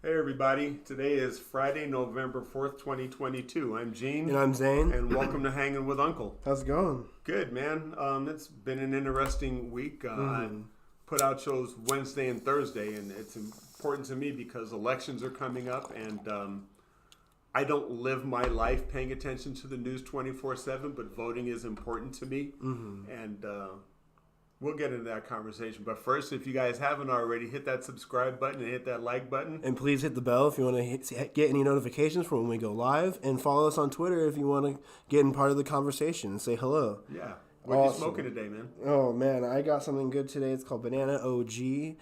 Hey everybody, today is Friday, November 4th, 2022. I'm Gene. And I'm Zane. And welcome to Hanging with Uncle. How's it going? Good, man. It's been an interesting week. I put out shows Wednesday and Thursday, and it's important to me because elections are coming up, and I don't live my life paying attention to the news 24/7, but voting is important to me. And we'll get into that conversation. But first, if you guys haven't already, hit that subscribe button and hit that like button. And please hit the bell if you want to get any notifications from when we go live. And follow us on Twitter if you want to get in part of the conversation and say hello. Yeah. What are you smoking today, man? Oh, man. I got something good today. It's called Banana OG.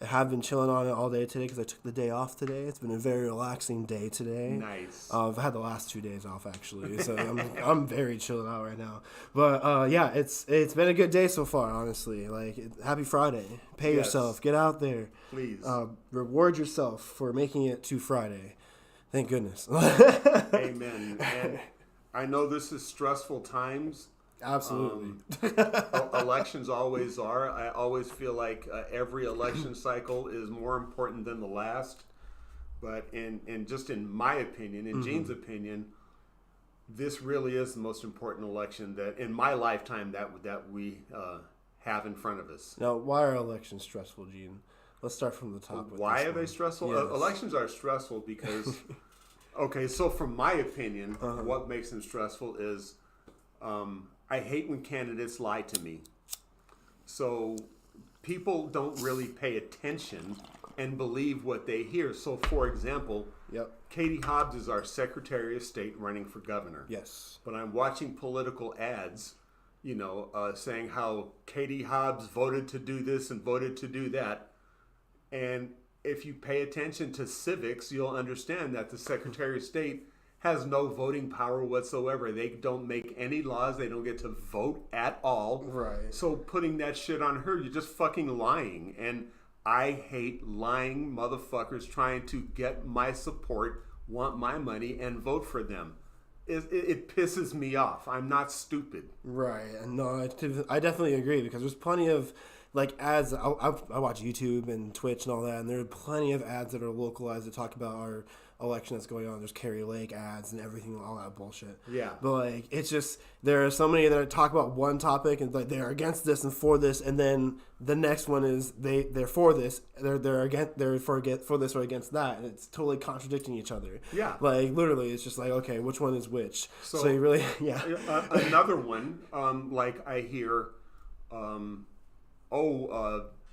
Have been chilling on it all day today because I took the day off today. It's been a very relaxing day today. Nice. I've had the last 2 days off actually, so I'm very chilling out right now. But yeah, it's been a good day so far. Honestly, happy Friday. Pay yourself. Get out there. Please. Reward yourself for making it to Friday. Thank goodness. Amen. And I know this is stressful times. Absolutely. Elections always are. I always feel like every election cycle is more important than the last. But in my opinion, in Gene's opinion, this really is the most important election that in my lifetime that we have in front of us. Now, why are elections stressful, Gene? Let's start from the top. Why are they stressful? Yes. Elections are stressful because, okay, so from my opinion, what makes them stressful is I hate when candidates lie to me. So people don't really pay attention and believe what they hear. So, for example, Katie Hobbs is our Secretary of State running for governor. Yes. But I'm watching political ads, saying how Katie Hobbs voted to do this and voted to do that. And if you pay attention to civics, you'll understand that the Secretary of State has no voting power whatsoever. They don't make any laws. They don't get to vote at all. Right. So putting that shit on her, you're just fucking lying. And I hate lying motherfuckers trying to get my support, want my money, and vote for them. It pisses me off. I'm not stupid. Right. And no, I definitely agree because there's plenty of ads. I watch YouTube and Twitch and all that, and there are plenty of ads that are localized that talk about our election that's going on. There's Carrie Lake ads and everything, all that bullshit. Yeah. But it's just there are so many that talk about one topic and they're against this and for this, and then the next one is they're for this, they're for this or against that, and it's totally contradicting each other. Yeah. Literally, it's just okay, which one is which? So you really another one, I hear,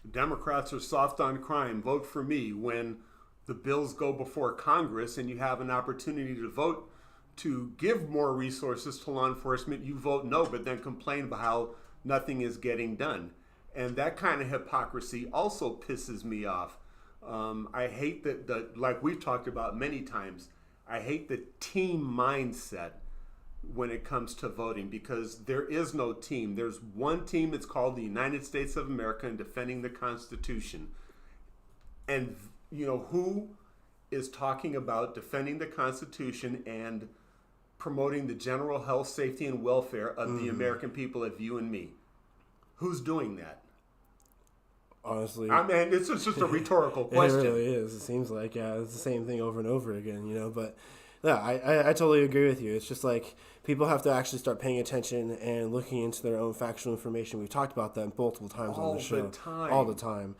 Democrats are soft on crime. Vote for me. When the bills go before Congress and you have an opportunity to vote to give more resources to law enforcement, you vote no, but then complain about how nothing is getting done. And that kind of hypocrisy also pisses me off. I hate that, like we've talked about many times, I hate the team mindset when it comes to voting because there is no team. There's one team. It's called the United States of America and defending the Constitution. And who is talking about defending the Constitution and promoting the general health, safety, and welfare of the American people, of you and me? Who's doing that? Honestly, I mean, it's just a rhetorical question. It really is. It seems like it's the same thing over and over again, But yeah, I totally agree with you. It's just people have to actually start paying attention and looking into their own factual information. We've talked about that multiple times on the show. All the time.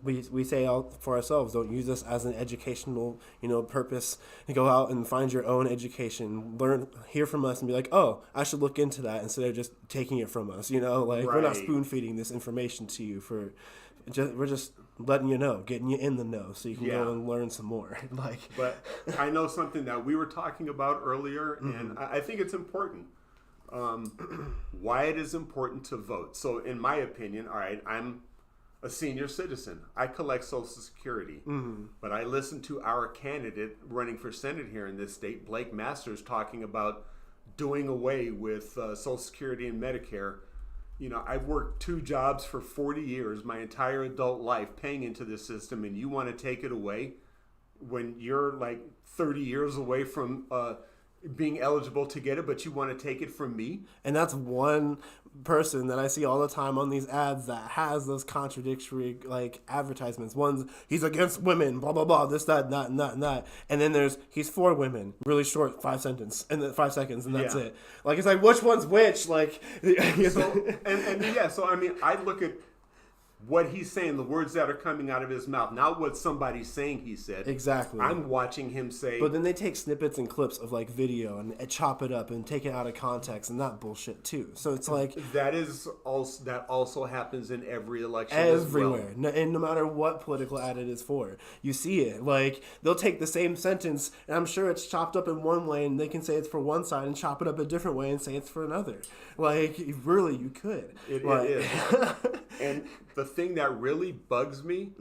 We say for ourselves, don't use this as an educational, purpose. Go out and find your own education. Learn, hear from us and be like, oh, I should look into that instead of just taking it from us. We're not spoon feeding this information to you we're just letting you know, getting you in the know so you can go and learn some more. But I know something that we were talking about earlier, and I think it's important. Why it is important to vote. So in my opinion, all right, I'm a senior citizen. I collect Social Security. But I listened to our candidate running for Senate here in this state, Blake Masters, talking about doing away with Social Security and Medicare. I've worked 2 jobs for 40 years, my entire adult life, paying into this system, and you want to take it away when you're 30 years away from being eligible to get it, but you want to take it from me. And that's one person that I see all the time on these ads that has those contradictory like advertisements. One's he's against women, blah blah blah, this that and that, and then there's he's for women, really short 5 seconds and then 5 seconds and that's it. Like it's like which one's which? Like so I mean I look at what he's saying, the words that are coming out of his mouth, not what somebody's saying he said. Exactly. I'm watching him say. But then they take snippets and clips of like video and chop it up and take it out of context and that bullshit too. So it's like that also happens in every election everywhere. as well. And no matter what political ad it is for, you see it. Like they'll take the same sentence and I'm sure it's chopped up in one way and they can say it's for one side and chop it up a different way and say it's for another. Like really, you could. It is. And the thing that really bugs me,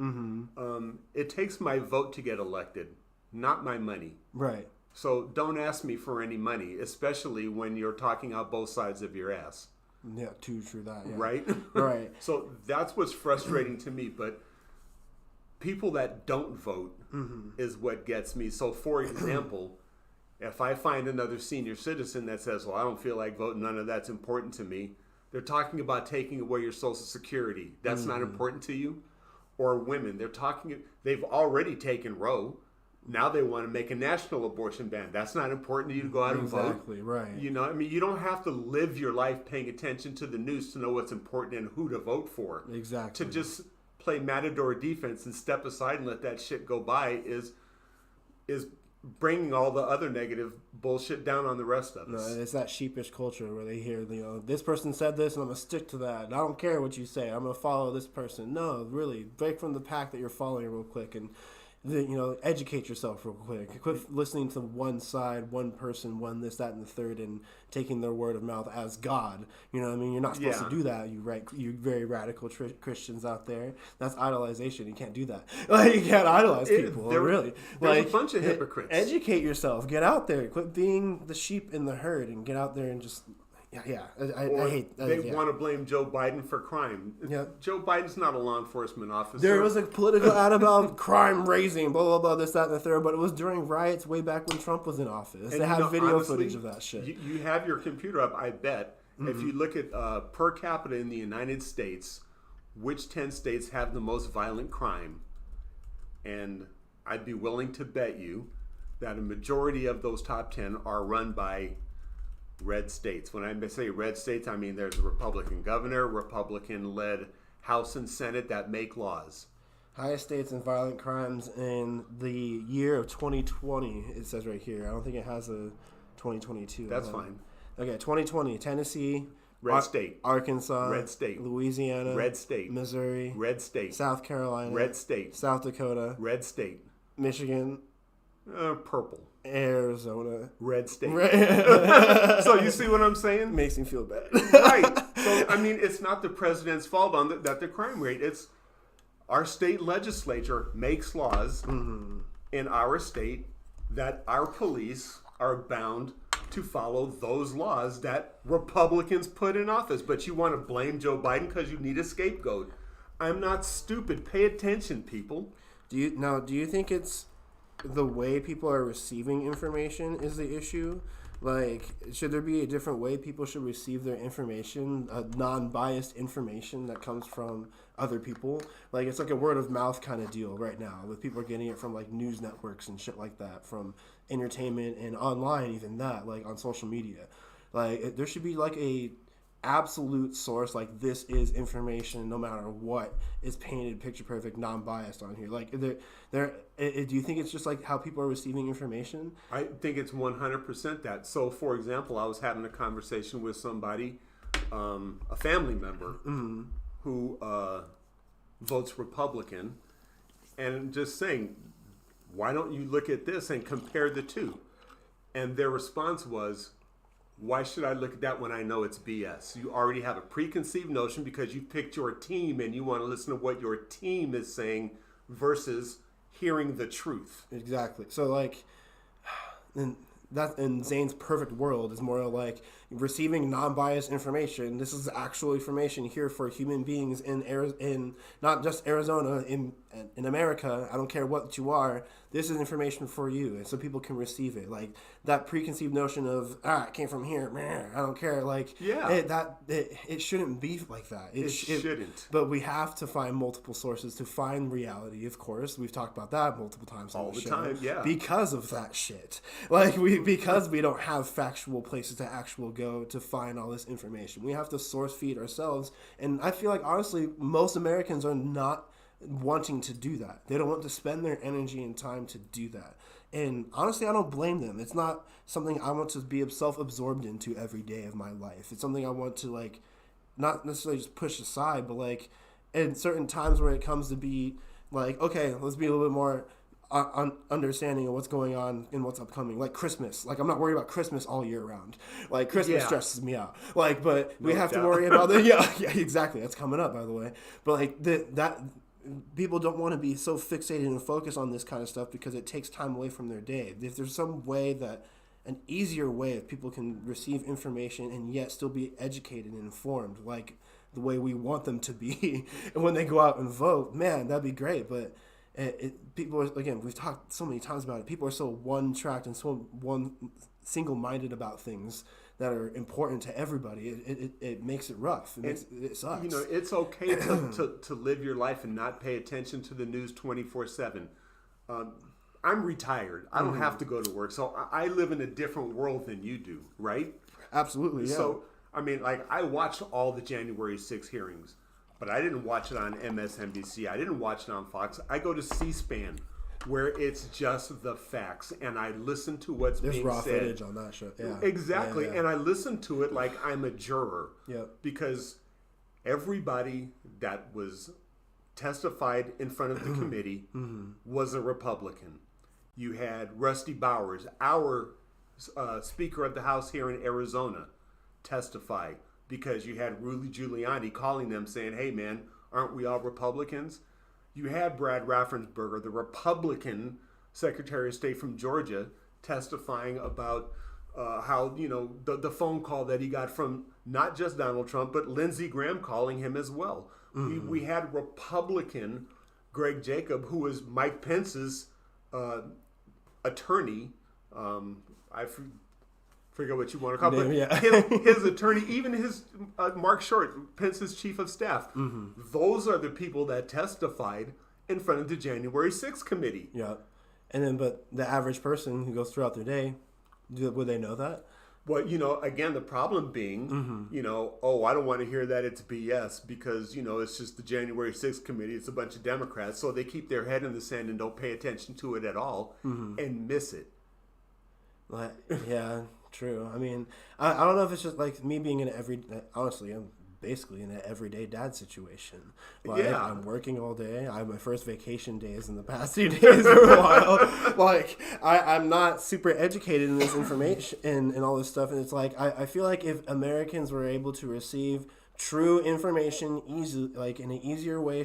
it takes my vote to get elected, not my money. Right. So don't ask me for any money, especially when you're talking out both sides of your ass. Yeah, true that. Yeah. Right? Right. So that's what's frustrating to me. But people that don't vote is what gets me. So, for example, if I find another senior citizen that says, well, I don't feel like voting, none of that's important to me. They're talking about taking away your Social Security. That's not important to you. Or women. They've already taken Roe. Now they want to make a national abortion ban. That's not important to you to go out and vote. Exactly, right. You know, I mean, you don't have to live your life paying attention to the news to know what's important and who to vote for. Exactly. To just play matador defense and step aside and let that shit go by is bringing all the other negative bullshit down on the rest of us. No, it's that sheepish culture where they hear, this person said this and I'm going to stick to that. And I don't care what you say. I'm going to follow this person. No, really, break from the pack that you're following real quick and, educate yourself real quick. Quit listening to one side, one person, one this, that, and the third, and taking their word of mouth as God. You know what I mean? You're not supposed to do that. You very radical Christians out there. That's idolization. You can't do that. Like, you can't idolize people. Really. There's a bunch of hypocrites. Educate yourself. Get out there. Quit being the sheep in the herd and get out there and just... I hate that. They want to blame Joe Biden for crime. Yeah. Joe Biden's not a law enforcement officer. There was a political ad about crime raising, blah, blah, blah, this, that, and the third, but it was during riots way back when Trump was in office. And they have video honestly, footage of that shit. You have your computer up, I bet. If you look at per capita in the United States, which 10 states have the most violent crime? And I'd be willing to bet you that a majority of those top 10 are run by red states. When I say red states, I mean there's a Republican governor, Republican-led House and Senate that make laws. Highest states in violent crimes in the year of 2020, it says right here. I don't think it has a 2022. That's fine. Okay, 2020, Tennessee, red state. Arkansas, red state. Louisiana, red state. Missouri, red state. South Carolina, red state. South Dakota, red state. Michigan, purple. Arizona, red state. So you see what I'm saying? Makes me feel bad. Right. So I mean, it's not the president's fault that the crime rate. It's our state legislature makes laws in our state that our police are bound to follow those laws that Republicans put in office. But you want to blame Joe Biden because you need a scapegoat. I'm not stupid. Pay attention, people. Do you think it's the way people are receiving information is the issue? Like, should there be a different way people should receive their information, non-biased information that comes from other people? Like, it's like a word of mouth kind of deal right now, with people getting it from like news networks and shit like that, from entertainment and online, even that, like on social media. Like, there should be like a absolute source, like this is information no matter what, is painted picture perfect, non-biased on here. Like, do you think it's just like how people are receiving information? I think it's 100% that. So, for example, I was having a conversation with somebody, a family member, who votes Republican, and just saying, why don't you look at this and compare the two? And their response was, why should I look at that when I know it's BS? You already have a preconceived notion because you picked your team and you want to listen to what your team is saying versus hearing the truth. Exactly. So, like, in Zane's perfect world is more like receiving non-biased information. This is actual information here for human beings in not just Arizona, in America. I don't care what you are. This is information for you, and so people can receive it. Like that preconceived notion of it came from here, man, I don't care. Like it shouldn't be like that. It shouldn't. But we have to find multiple sources to find reality. Of course, we've talked about that multiple times on the show. All the time, yeah. Because of that shit, like because we don't have factual places to actually go to find all this information. We have to source feed ourselves, and I feel like honestly, most Americans are not wanting to do that. They don't want to spend their energy and time to do that. And honestly, I don't blame them. It's not something I want to be self-absorbed into every day of my life. It's something I want to like, not necessarily just push aside, but like in certain times where it comes to be like, okay, let's be a little bit more understanding of what's going on and what's upcoming, like Christmas. Like I'm not worried about Christmas all year round. Like Christmas stresses me out. Like, but we have to worry about the yeah, exactly. That's coming up, by the way. But like that people don't want to be so fixated and focused on this kind of stuff because it takes time away from their day. If there's some way that an easier way if people can receive information and yet still be educated and informed, like the way we want them to be, and when they go out and vote, man, that'd be great. But people are, again, we've talked so many times about it. People are so one-tracked and so single-minded about things that are important to everybody. It makes it rough. It sucks. You know, it's okay to live your life and not pay attention to the news 24/7. I'm retired. I don't have to go to work, so I live in a different world than you do, right? Absolutely. Yeah. So I mean, like I watched all the January 6 hearings, but I didn't watch it on MSNBC. I didn't watch it on Fox. I go to C-SPAN, where it's just the facts, and I listen to what's being said. There's raw footage on that show. Yeah. Exactly, and I listen to it like I'm a juror. Yeah. Because everybody that was testified in front of the committee was a Republican. You had Rusty Bowers, our Speaker of the House here in Arizona, testify because you had Rudy Giuliani calling them saying, hey man, aren't we all Republicans? You had Brad Raffensperger, the Republican Secretary of State from Georgia, testifying about how, you know, the phone call that he got from not just Donald Trump, but Lindsey Graham calling him as well. We had Republican Greg Jacob, who was Mike Pence's attorney. I forget what you want to call it. Yeah. His attorney, even his Mark Short, Pence's chief of staff. Those are the people that testified in front of the January 6th committee. Yeah. And then, but the average person who goes throughout their day, would they know that? Well, you know, again, the problem being, you know, I don't want to hear that it's BS because, you know, it's just the January 6th committee. It's a bunch of Democrats. So they keep their head in the sand and don't pay attention to it at all and miss it. Yeah, true. I mean, I don't know if it's just like me being in honestly, I'm basically in an everyday dad situation. Like, I'm working all day. I have my first vacation days in the past few days for a while. Like, I'm not super educated in this information and all this stuff. And it's like, I feel like if Americans were able to receive true information easily, like in an easier way,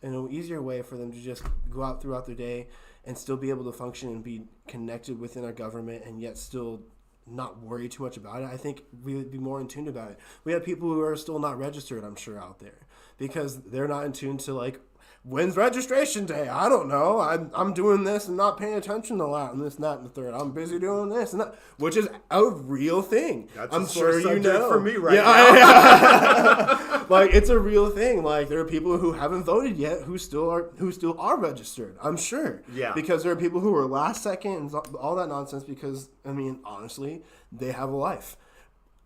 in an easier way for them to just go out throughout their day and still be able to function and be connected within our government and yet still not worry too much about it, I think we would be more in tune about it. We have people who are still not registered, I'm sure, out there because they're not in tune to like, when's registration day? I don't know. I'm doing this and not paying attention to that and this and that and the third. I'm busy doing this and that, which is a real thing. That's I'm sure you know. For me right now. Like it's a real thing. Like there are people who haven't voted yet who still are registered. I'm sure. Yeah. Because there are people who are last second and all that nonsense. Because I mean, honestly, they have a life.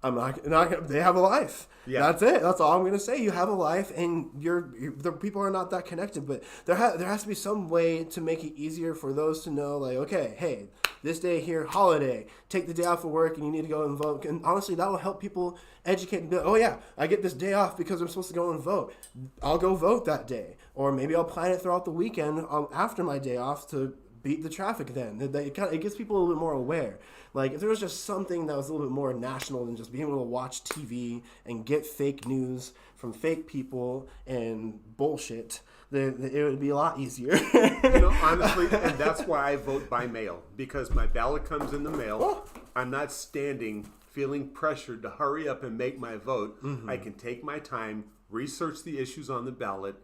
They have a life. Yeah. That's it. That's all I'm going to say. You have a life, and the people are not that connected. But there has to be some way to make it easier for those to know, like, okay, hey, this day here, holiday, take the day off of work, and you need to go and vote. And honestly, that will help people educate and be like, oh yeah, I get this day off because I'm supposed to go and vote. I'll go vote that day, or maybe I'll plan it throughout the weekend after my day off to beat the traffic. Then it gets people a little bit more aware. Like, if there was just something that was a little bit more national than just being able to watch TV and get fake news from fake people and bullshit, then it would be a lot easier. You know, honestly, and that's why I vote by mail, because my ballot comes in the mail. I'm not standing feeling pressured to hurry up and make my vote, I can take my time, research the issues on the ballot,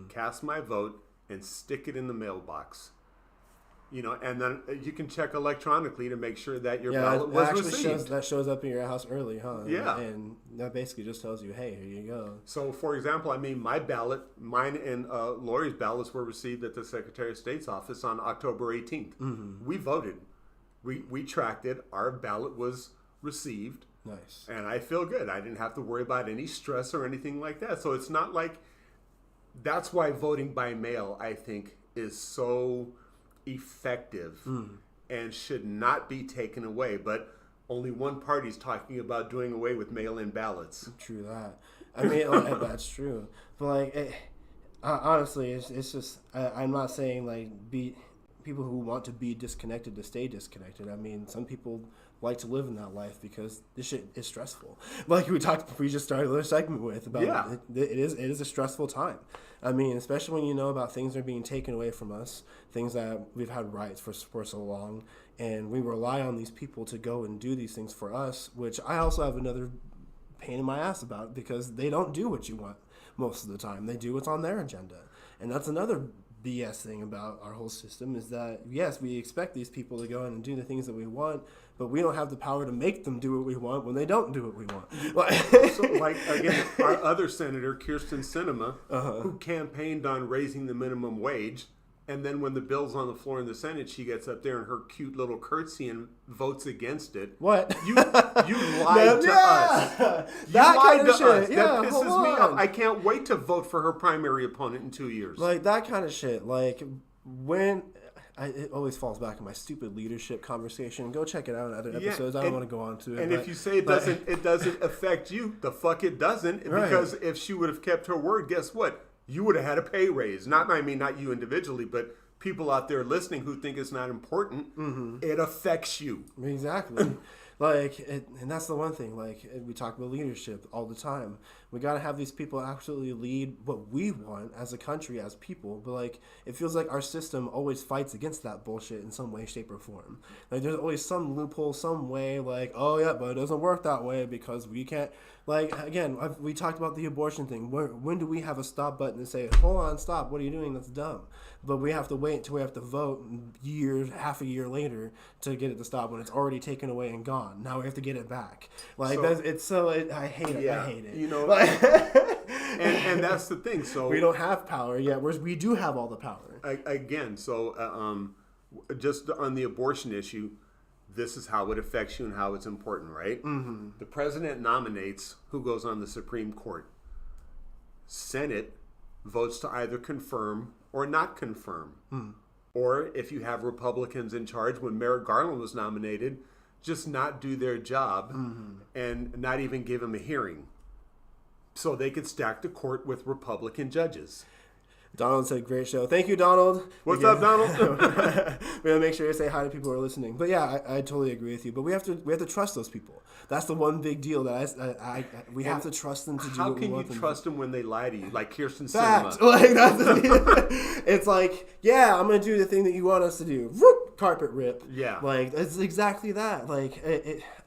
cast my vote, and stick it in the mailbox. You know, and then you can check electronically to make sure that your ballot was received. That shows up in your house early, huh? Yeah. And that basically just tells you, hey, here you go. So, for example, I mean, mine and Lori's ballots were received at the Secretary of State's office on October 18th. We voted. We tracked it. Our ballot was received. Nice. And I feel good. I didn't have to worry about any stress or anything like that. So it's not like, that's why voting by mail, I think, is so effective and should not be taken away. But only one party's talking about doing away with mail-in ballots. True that. I mean, like, that's true. But like, honestly, it's just I'm not saying like be people who want to be disconnected to stay disconnected. I mean, some people like to live in that life because this shit is stressful. Like we just started a segment with about it is a stressful time. I mean, especially when you know about things that are being taken away from us, things that we've had rights for so long, and we rely on these people to go and do these things for us, which I also have another pain in my ass about because they don't do what you want most of the time. They do what's on their agenda. And that's another BS thing about our whole system is that, yes, we expect these people to go in and do the things that we want, but we don't have the power to make them do what we want when they don't do what we want. So, like, again, our other senator, Kirsten Sinema, who campaigned on raising the minimum wage, and then when the bill's on the floor in the Senate, she gets up there in her cute little curtsy and votes against it. What? You lied to us. That kind of to shit. us. Yeah, that pisses hold me on. off. I can't wait to vote for her primary opponent in 2 years. Like, that kind of shit. Like, when... it always falls back in my stupid leadership conversation. Go check it out in other episodes. I don't want to go on to it. And if you say it doesn't affect you, the fuck it doesn't. Right. Because if she would have kept her word, guess what? You would have had a pay raise. Not you individually, but people out there listening who think it's not important. It affects you. Exactly. And that's the one thing. Like, we talk about leadership all the time. We got to have these people absolutely lead what we want as a country, as people. But, like, it feels like our system always fights against that bullshit in some way, shape, or form. Like, there's always some loophole, some way, like, oh, yeah, but it doesn't work that way because we can't. Like, again, we talked about the abortion thing. When do we have a stop button and say, hold on, stop, what are you doing? That's dumb. But we have to wait until we have to vote half a year later to get it to stop when it's already taken away and gone. Now we have to get it back. Like, I hate it. I hate it. You know, and that's the thing. So we don't have power yet, whereas we do have all the power. Again, so just on the abortion issue, this is how it affects you and how it's important, right? The president nominates who goes on the Supreme Court. Senate votes to either confirm or not confirm. Or if you have Republicans in charge, when Merrick Garland was nominated, just not do their job and not even give him a hearing. So they could stack the court with Republican judges. Donald said, great show. Thank you, Donald. What's up, Donald? We gotta make sure to say hi to people who are listening. But yeah, I totally agree with you. But we have to trust those people. That's the one big deal that we have to trust them to do. How what we can you want them trust them when they lie to you, like Kirsten Fact. Sinema? Like it's like, yeah, I'm gonna do the thing that you want us to do. Whoop, carpet rip. Yeah. Like it's exactly that. Like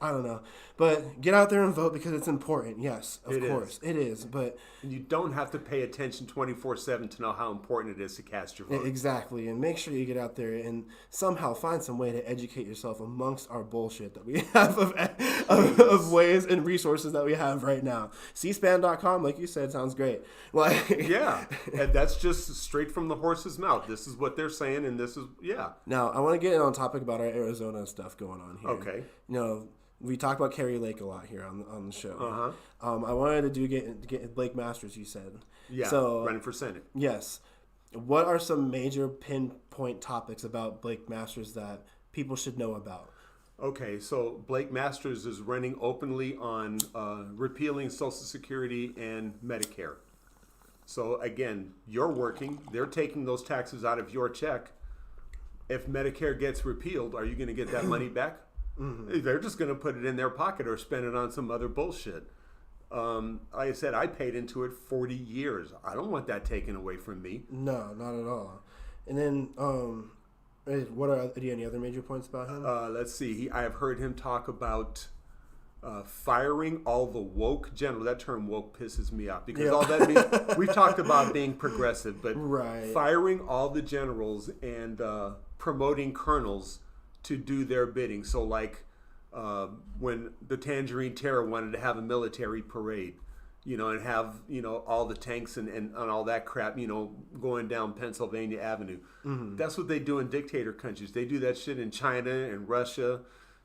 I don't know. But get out there and vote because it's important. Yes, of course. It is. But you don't have to pay attention 24/7 to know how important it is to cast your vote. Exactly. And make sure you get out there and somehow find some way to educate yourself amongst our bullshit that we have of ways and resources that we have right now. cspan.com, like you said, sounds great. Like yeah. And that's just straight from the horse's mouth. This is what they're saying, and this is, yeah. Now, I want to get in on topic about our Arizona stuff going on here. Okay. You know, we talk about Carrie Lake a lot here on the show. I wanted to get Blake Masters, you said. Yeah, so, running for Senate. Yes. What are some major pinpoint topics about Blake Masters that people should know about? Okay, so Blake Masters is running openly on repealing Social Security and Medicare. So again, you're working. They're taking those taxes out of your check. If Medicare gets repealed, are you going to get that money back? They're just going to put it in their pocket or spend it on some other bullshit. Like I said, I paid into it 40 years. I don't want that taken away from me. No, not at all. And then, what are any other major points about him? Let's see. I have heard him talk about firing all the woke general. That term woke pisses me off because all that means, we've talked about being progressive, but firing all the generals and promoting colonels to do their bidding. So like when the Tangerine Terror wanted to have a military parade, and have, all the tanks and all that crap, going down Pennsylvania Avenue. Mm-hmm. That's what they do in dictator countries. They do that shit in China and Russia.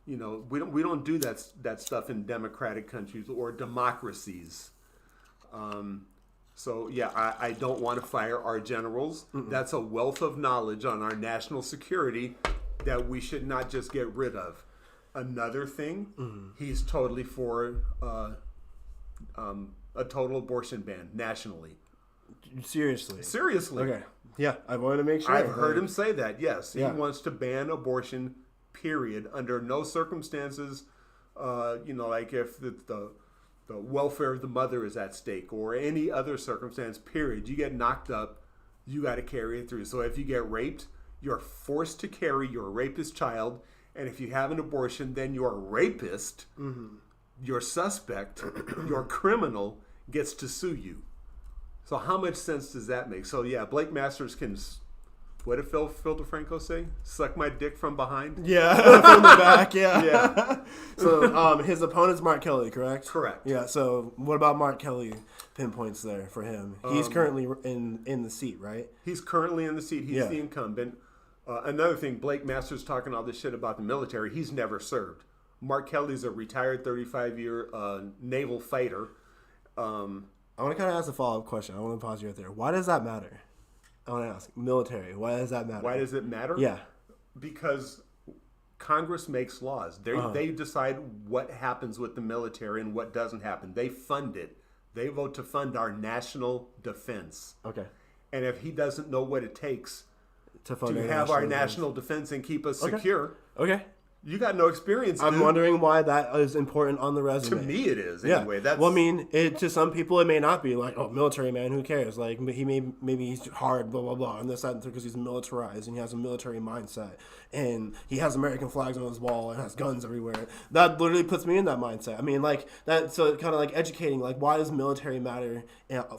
We don't do that stuff in democratic countries or democracies. So yeah, I don't want to fire our generals. Mm-mm. That's a wealth of knowledge on our national security that we should not just get rid of. Another thing, he's totally for a total abortion ban nationally. Seriously. Okay. Yeah, I wanted to make sure. I've heard him say that. Yes, he wants to ban abortion. Period. Under no circumstances, like if the welfare of the mother is at stake or any other circumstance. Period. You get knocked up, you got to carry it through. So if you get raped, you're forced to carry your rapist child, and if you have an abortion, then your rapist, your suspect, your criminal gets to sue you. So how much sense does that make? So yeah, Blake Masters can. What did Phil DeFranco say? Suck my dick from behind? Yeah, from the back, yeah. So his opponent's Mark Kelly, correct? Correct. Yeah, so what about Mark Kelly pinpoints there for him? He's currently in the seat, right? He's currently in the seat. He's the incumbent. Another thing, Blake Masters talking all this shit about the military. He's never served. Mark Kelly's a retired 35-year naval fighter. I want to kind of ask a follow-up question. I want to pause you right there. Why does that matter? I want to ask, military, why does that matter? Why does it matter? Yeah. Because Congress makes laws. They decide what happens with the military and what doesn't happen. They fund it. They vote to fund our national defense. Okay. And if he doesn't know what it takes to have our national defense and keep us secure, you got no experience. I'm wondering why that is important on the resume. To me, it is anyway. Yeah. Well, I mean, to some people, it may not be like, oh, military man, who cares? Like maybe he's hard, blah blah blah, and this that because he's militarized and he has a military mindset and he has American flags on his wall and has guns everywhere. That literally puts me in that mindset. I mean, like that. So kind of like educating, like why does military matter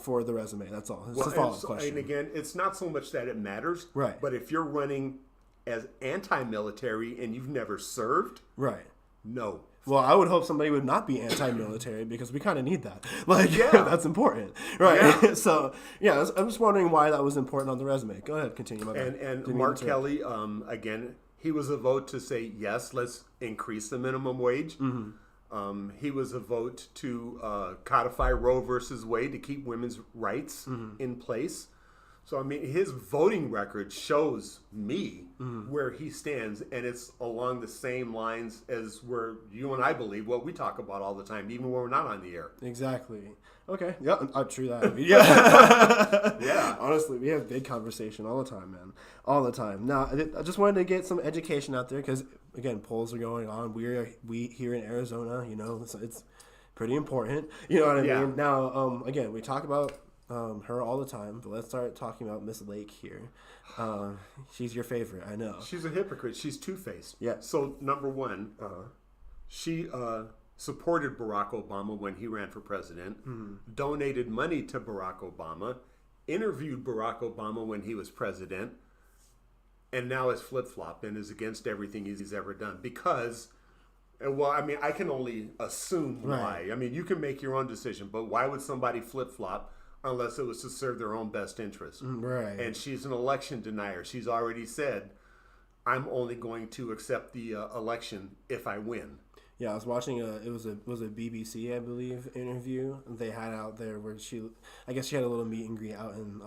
for the resume? That's all. It's a follow-up question. And again, it's not so much that it matters, right? But if you're running as anti-military and you've never served, right? No. Well, I would hope somebody would not be anti-military because we kind of need that. Like, that's important, right? Yeah. So, yeah, I'm just wondering why that was important on the resume. Go ahead, continue. And Mark Kelly, again, he was a vote to say yes, let's increase the minimum wage. Mm-hmm. He was a vote to codify Roe versus Wade to keep women's rights in place. So, I mean, his voting record shows me where he stands, and it's along the same lines as where you and I believe what we talk about all the time, even when we're not on the air. Exactly. Okay. Yeah, true that. Yeah. Yeah. Honestly, we have big conversation all the time, man. All the time. Now, I just wanted to get some education out there because, again, polls are going on. We here in Arizona, it's pretty important. You know what I mean? Now, again, we talk about her all the time, but let's start talking about Miss Lake here. She's your favorite, I know. She's a hypocrite. She's two-faced. Yeah. So, number one, she supported Barack Obama when he ran for president, donated money to Barack Obama, interviewed Barack Obama when he was president, and now is flip-flopped and is against everything he's ever done. Because, well, I mean, I can only assume why. I mean, you can make your own decision, but why would somebody flip-flop unless it was to serve their own best interest? Right. And she's an election denier. She's already said, I'm only going to accept the election if I win. Yeah, I was watching it was a BBC, I believe, interview they had out there where I guess she had a little meet and greet out in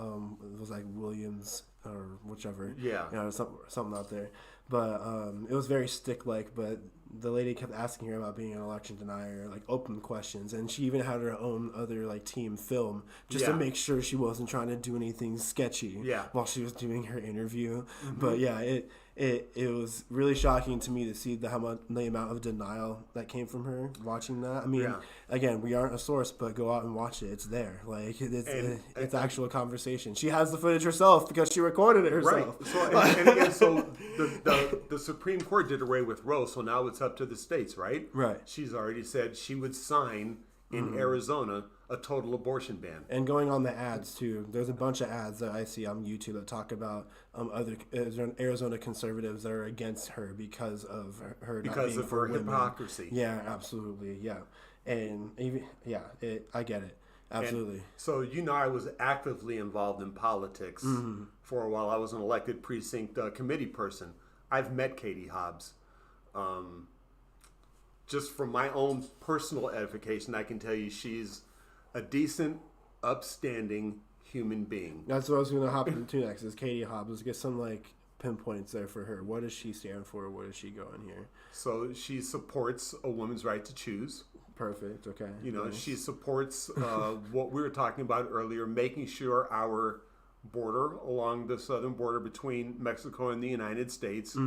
it was like Williams or whichever. Yeah. Something out there. But it was very stick-like, but the lady kept asking her about being an election denier, like open questions, and she even had her own other like team film just to make sure she wasn't trying to do anything sketchy while she was doing her interview. But yeah, it was really shocking to me to see the amount of denial that came from her watching that. I mean, again, we aren't a source, but go out and watch it. It's there. Like it's actual conversation. She has the footage herself because she recorded it herself. Right. So and again, so the Supreme Court did away with Roe, so now it's up to the states, right? Right. She's already said she would sign in Arizona a total abortion ban. And going on the ads too, there's a bunch of ads that I see on YouTube that talk about other Arizona conservatives that are against her because of her not Because being of for her women. hypocrisy. Yeah, absolutely. Yeah, and even I get it. Absolutely. And so, I was actively involved in politics for a while. I was an elected precinct committee person. I've met Katie Hobbs. Just from my own personal edification, I can tell you she's a decent, upstanding human being. That's what I was going to hop into next. Is Katie Hobbs? Let's get some pinpoints there for her. What does she stand for? Where does she go in here? So she supports a woman's right to choose. Perfect. Okay. Nice. She supports what we were talking about earlier, making sure our border along the southern border between Mexico and the United States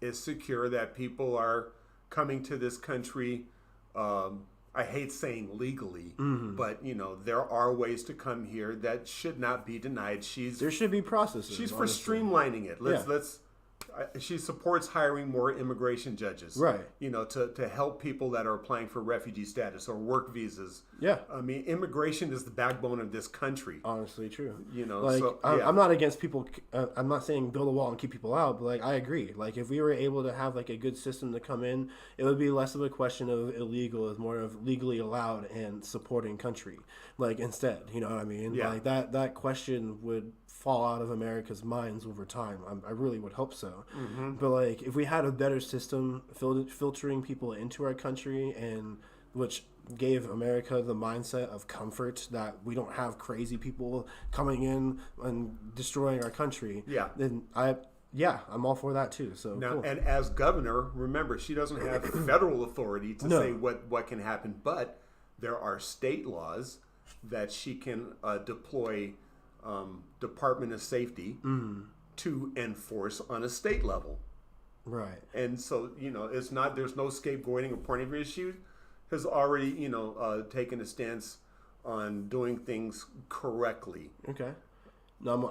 is secure, that people are coming to this country. I hate saying legally, but there are ways to come here that should not be denied. There should be processes. She's honestly. for streamlining it. She supports hiring more immigration judges, right? To help people that are applying for refugee status or work visas. Yeah, I mean, immigration is the backbone of this country. Honestly, true. I'm not against people. I'm not saying build a wall and keep people out, but I agree. If we were able to have a good system to come in, it would be less of a question of illegal, as more of legally allowed and supporting country. Instead, you know what I mean? Yeah. That question would fall out of America's minds over time. I really would hope so. But if we had a better system filtering people into our country, and which gave America the mindset of comfort that we don't have crazy people coming in and destroying our country, then I'm all for that too. So now, cool. And as governor, remember, she doesn't have federal authority to say what can happen, but there are state laws that she can deploy Department of Safety to enforce on a state level. Right. And so, it's not, there's no scapegoating or point of view. She has already, taken a stance on doing things correctly. Okay. Now,